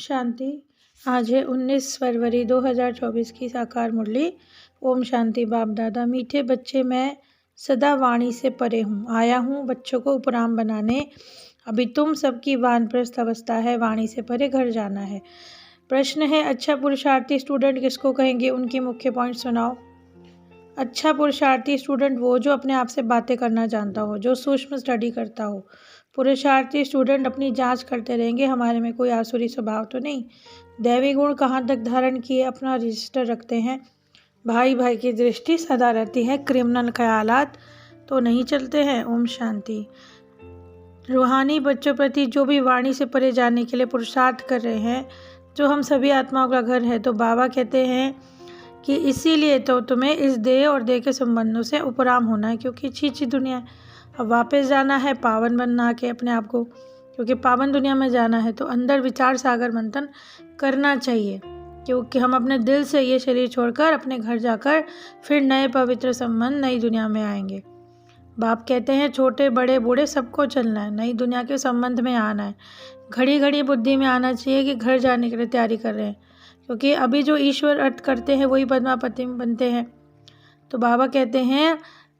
शांति। आज है 19 फरवरी 2024 की साकार मुरली। ओम शांति। बाप दादा, मीठे बच्चे, मैं सदा वाणी से परे हूँ, आया हूँ बच्चों को उपराम बनाने। अभी तुम सबकी वानप्रस्थ अवस्था है, वाणी से परे घर जाना है। प्रश्न है, अच्छा पुरुषार्थी स्टूडेंट किसको कहेंगे? उनके मुख्य पॉइंट सुनाओ। अच्छा पुरुषार्थी स्टूडेंट वो जो अपने आप से बातें करना जानता हो, जो सूक्ष्म स्टडी करता हो। पुरुषार्थी स्टूडेंट अपनी जांच करते रहेंगे, हमारे में कोई आसुरी स्वभाव तो नहीं। दैवी गुण कहाँ तक धारण किए, अपना रजिस्टर रखते हैं। भाई भाई की दृष्टि सदा रहती है, क्रिमिनल ख्यालात तो नहीं चलते हैं। ओम शांति। रूहानी बच्चों प्रति जो भी वाणी से परे जाने के लिए पुरुषार्थ कर रहे हैं, जो हम सभी आत्माओं का घर है, तो बाबा कहते हैं कि इसीलिए तो तुम्हें इस देह और देह के संबंधों से उपराम होना है, क्योंकि अच्छी दुनिया है। अब वापस जाना है पावन बनना के अपने आप को, क्योंकि पावन दुनिया में जाना है तो अंदर विचार सागर मंथन करना चाहिए, क्योंकि हम अपने दिल से ये शरीर छोड़कर अपने घर जाकर फिर नए पवित्र संबंध नई दुनिया में आएंगे। बाप कहते हैं छोटे बड़े बूढ़े सबको चलना है, नई दुनिया के संबंध में आना है। घड़ी घड़ी बुद्धि में आना चाहिए कि घर जाने के लिए तैयारी कर रहे हैं, क्योंकि अभी जो ईश्वर अर्थ करते हैं वही पद्मापति बनते हैं। तो बाबा कहते हैं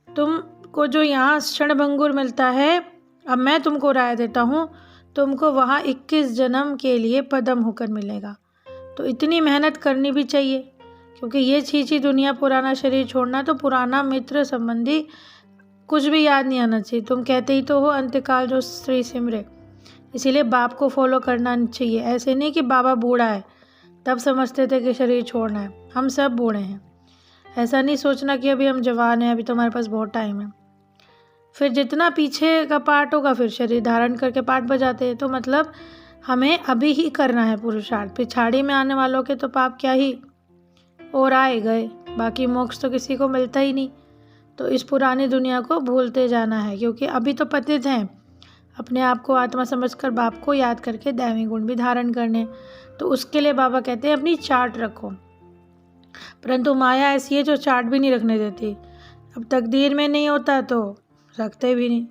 तुमको जो यहाँ क्षणभंगुर मिलता है, अब मैं तुमको राय देता हूँ, तुमको वहाँ 21 जन्म के लिए पद्म होकर मिलेगा। तो इतनी मेहनत करनी भी चाहिए, क्योंकि ये छीछी दुनिया, पुराना शरीर छोड़ना, तो पुराना मित्र संबंधी कुछ भी याद नहीं आना चाहिए। तुम कहते ही तो हो अंत्यकाल जो श्री सिमरे, इसीलिए बाप को फॉलो करना चाहिए। ऐसे नहीं कि बाबा बूढ़ा है तब समझते थे कि शरीर छोड़ना है, हम सब बूढ़े हैं। ऐसा नहीं सोचना कि अभी हम जवान हैं, अभी तो हमारे पास बहुत टाइम है। फिर जितना पीछे का पार्ट होगा फिर शरीर धारण करके पार्ट बजाते हैं, तो मतलब हमें अभी ही करना है पुरुषार्थ। पिछाड़ी में आने वालों के तो पाप क्या ही और आए गए, बाकी मोक्ष तो किसी को मिलता ही नहीं। तो इस पुरानी दुनिया को भूलते जाना है, क्योंकि अभी तो पतित हैं। अपने आप को आत्मा समझकर बाप को याद करके दैवी गुण भी धारण करने, तो उसके लिए बाबा कहते हैं अपनी चार्ट रखो। परंतु माया ऐसी है जो चार्ट भी नहीं रखने देती। अब तकदीर में नहीं होता तो रखते भी नहीं।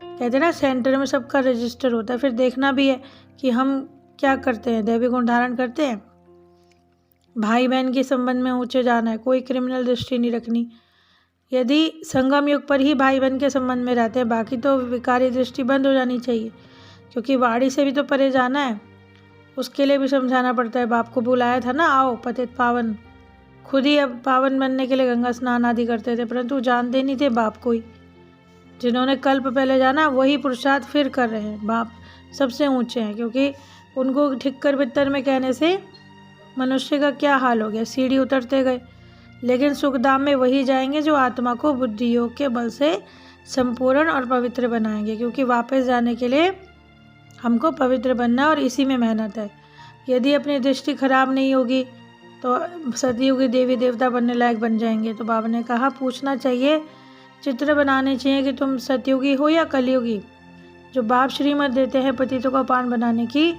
कहते हैं ना सेंटर में सबका रजिस्टर होता है, फिर देखना भी है कि हम क्या करते हैं, दैवी गुण धारण करते हैं। भाई बहन के संबंध में ऊंचे जाना है, कोई क्रिमिनल दृष्टि नहीं रखनी। यदि संगम युग पर ही भाई बहन के संबंध में रहते हैं, बाकी तो विकारी दृष्टि बंद हो जानी चाहिए, क्योंकि वाणी से भी तो परे जाना है। उसके लिए भी समझाना पड़ता है। बाप को बुलाया था ना, आओ पतित पावन। खुद ही अब पावन बनने के लिए गंगा स्नान आदि करते थे, परंतु जानते नहीं थे बाप को ही। जिन्होंने कल्प पहले जाना वही पुरुषार्थ फिर कर रहे हैं। बाप सबसे ऊंचे हैं, क्योंकि उनको ठिक्कर बित्तर में कहने से मनुष्य का क्या हाल हो गया, सीढ़ी उतरते गए। लेकिन सुखधाम में वही जाएंगे जो आत्मा को बुद्धि योग के बल से संपूर्ण और पवित्र बनाएंगे, क्योंकि वापस जाने के लिए हमको पवित्र बनना है और इसी में मेहनत है। यदि अपनी दृष्टि खराब नहीं होगी तो सतयुगी देवी देवता बनने लायक बन जाएंगे। तो बाबा ने कहा पूछना चाहिए, चित्र बनाने चाहिए कि तुम सतयुगी हो या कलयुगी। जो बाप श्रीमत देते हैं पतितों का पान बनाने की,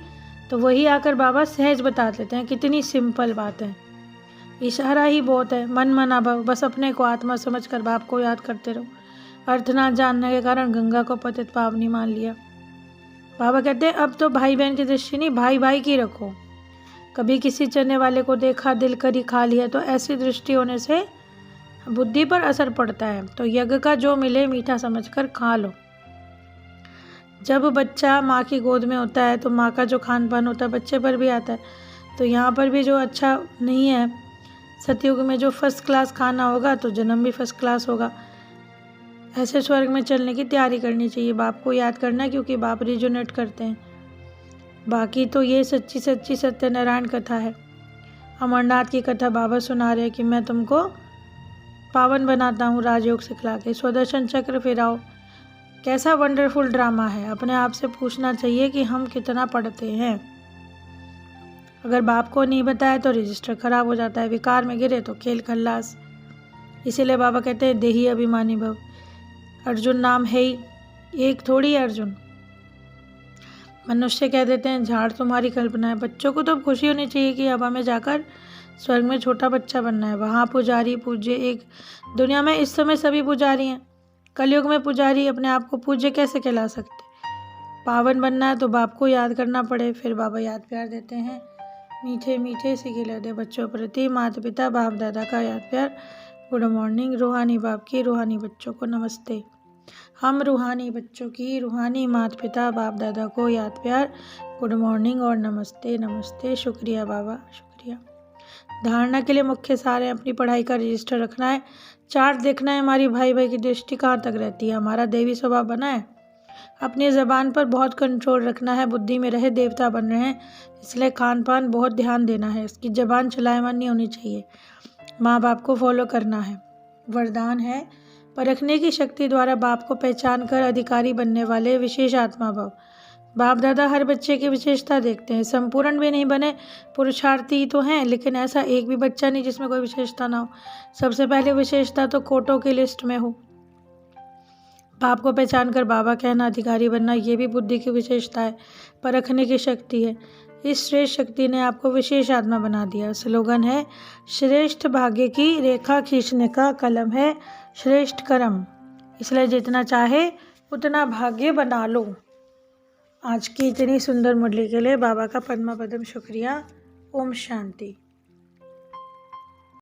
तो वही आकर बाबा सहज बता देते हैं। कितनी सिंपल बात है, इशारा ही बहुत है। मन मना भाव, बस अपने को आत्मा समझकर बाप को याद करते रहो। अर्थ ना जानने के कारण गंगा को पतित पावनी मान लिया। बाबा कहते हैं अब तो भाई बहन की दृष्टि नहीं, भाई भाई की रखो। कभी किसी चलने वाले को देखा, दिल करी खा लिया, तो ऐसी दृष्टि होने से बुद्धि पर असर पड़ता है। तो यज्ञ का जो मिले मीठा समझकर खा लो। जब बच्चा माँ की गोद में होता है तो माँ का जो खान पान होता है बच्चे पर भी आता है। तो यहाँ पर भी जो अच्छा नहीं है, सतयुग में जो फर्स्ट क्लास खाना होगा तो जन्म भी फर्स्ट क्लास होगा। ऐसे स्वर्ग में चलने की तैयारी करनी चाहिए। बाप को याद करना है, क्योंकि बाप रिजोनेट करते हैं। बाकी तो ये सच्ची सच्ची सत्यनारायण कथा है। अमरनाथ की कथा बाबा सुना रहे हैं कि मैं तुमको पावन बनाता हूँ राजयोग सिखला के। स्वदर्शन चक्र फिराओ, कैसा वंडरफुल ड्रामा है। अपने आप से पूछना चाहिए कि हम कितना पढ़ते हैं। अगर बाप को नहीं बताया तो रजिस्टर खराब हो जाता है, विकार में गिरे तो खेल खल्लास। इसीलिए बाबा कहते हैं देही अभिमानी भव। अर्जुन नाम है ही एक, थोड़ी है अर्जुन। मनुष्य कह देते हैं झाड़ तुम्हारी कल्पना है। बच्चों को तो खुशी होनी चाहिए कि अब हमें जाकर स्वर्ग में छोटा बच्चा बनना है, वहाँ पुजारी पूज्य। एक दुनिया में इस समय सभी पुजारी हैं, कलयुग में पुजारी अपने आप को पूज्य कैसे कहला सकते? पावन बनना है तो बाप को याद करना पड़े, फिर बाबा याद प्यार देते हैं। मीठे मीठे से खिले दे बच्चों प्रति माता पिता बाप दादा का याद प्यार। Good morning. रूहानी बाप की रूहानी बच्चों को नमस्ते। हम रूहानी बच्चों की रूहानी माता पिता बाप दादा को याद प्यार। गुड मॉर्निंग और नमस्ते नमस्ते। शुक्रिया बाबा, शुक्रिया। धारणा के लिए मुख्य सार है, अपनी पढ़ाई का रजिस्टर रखना है, चार्ट देखना है, हमारी भाई भाई की दृष्टि कहाँ तक रहती है, हमारा देवी स्वभाव बना है, अपनी ज़बान पर बहुत कंट्रोल रखना है, बुद्धि में रहे देवता बन रहे हैं, इसलिए खान पान बहुत ध्यान देना है, इसकी ज़बान चलायमान नहीं होनी चाहिए, माँ बाप को फॉलो करना है। वरदान है, परखने की शक्ति द्वारा बाप को पहचान कर अधिकारी बनने वाले विशेष आत्मा भाव। बाप दादा हर बच्चे की विशेषता देखते हैं, संपूर्ण भी नहीं बने, पुरुषार्थी तो हैं, लेकिन ऐसा एक भी बच्चा नहीं जिसमें कोई विशेषता ना हो। सबसे पहले विशेषता तो कोटों की लिस्ट में हो। बाप को पहचान कर बाबा कहना, अधिकारी बनना, ये भी बुद्धि की विशेषता है, परखने की शक्ति है। इस श्रेष्ठ शक्ति ने आपको विशेष आत्मा बना दिया। स्लोगन है, श्रेष्ठ भाग्य की रेखा खींचने का कलम है श्रेष्ठ कर्म, इसलिए जितना चाहे उतना भाग्य बना लो। आज की इतनी सुंदर मुरली के लिए बाबा का पद्मा पद्म शुक्रिया। ओम शांति।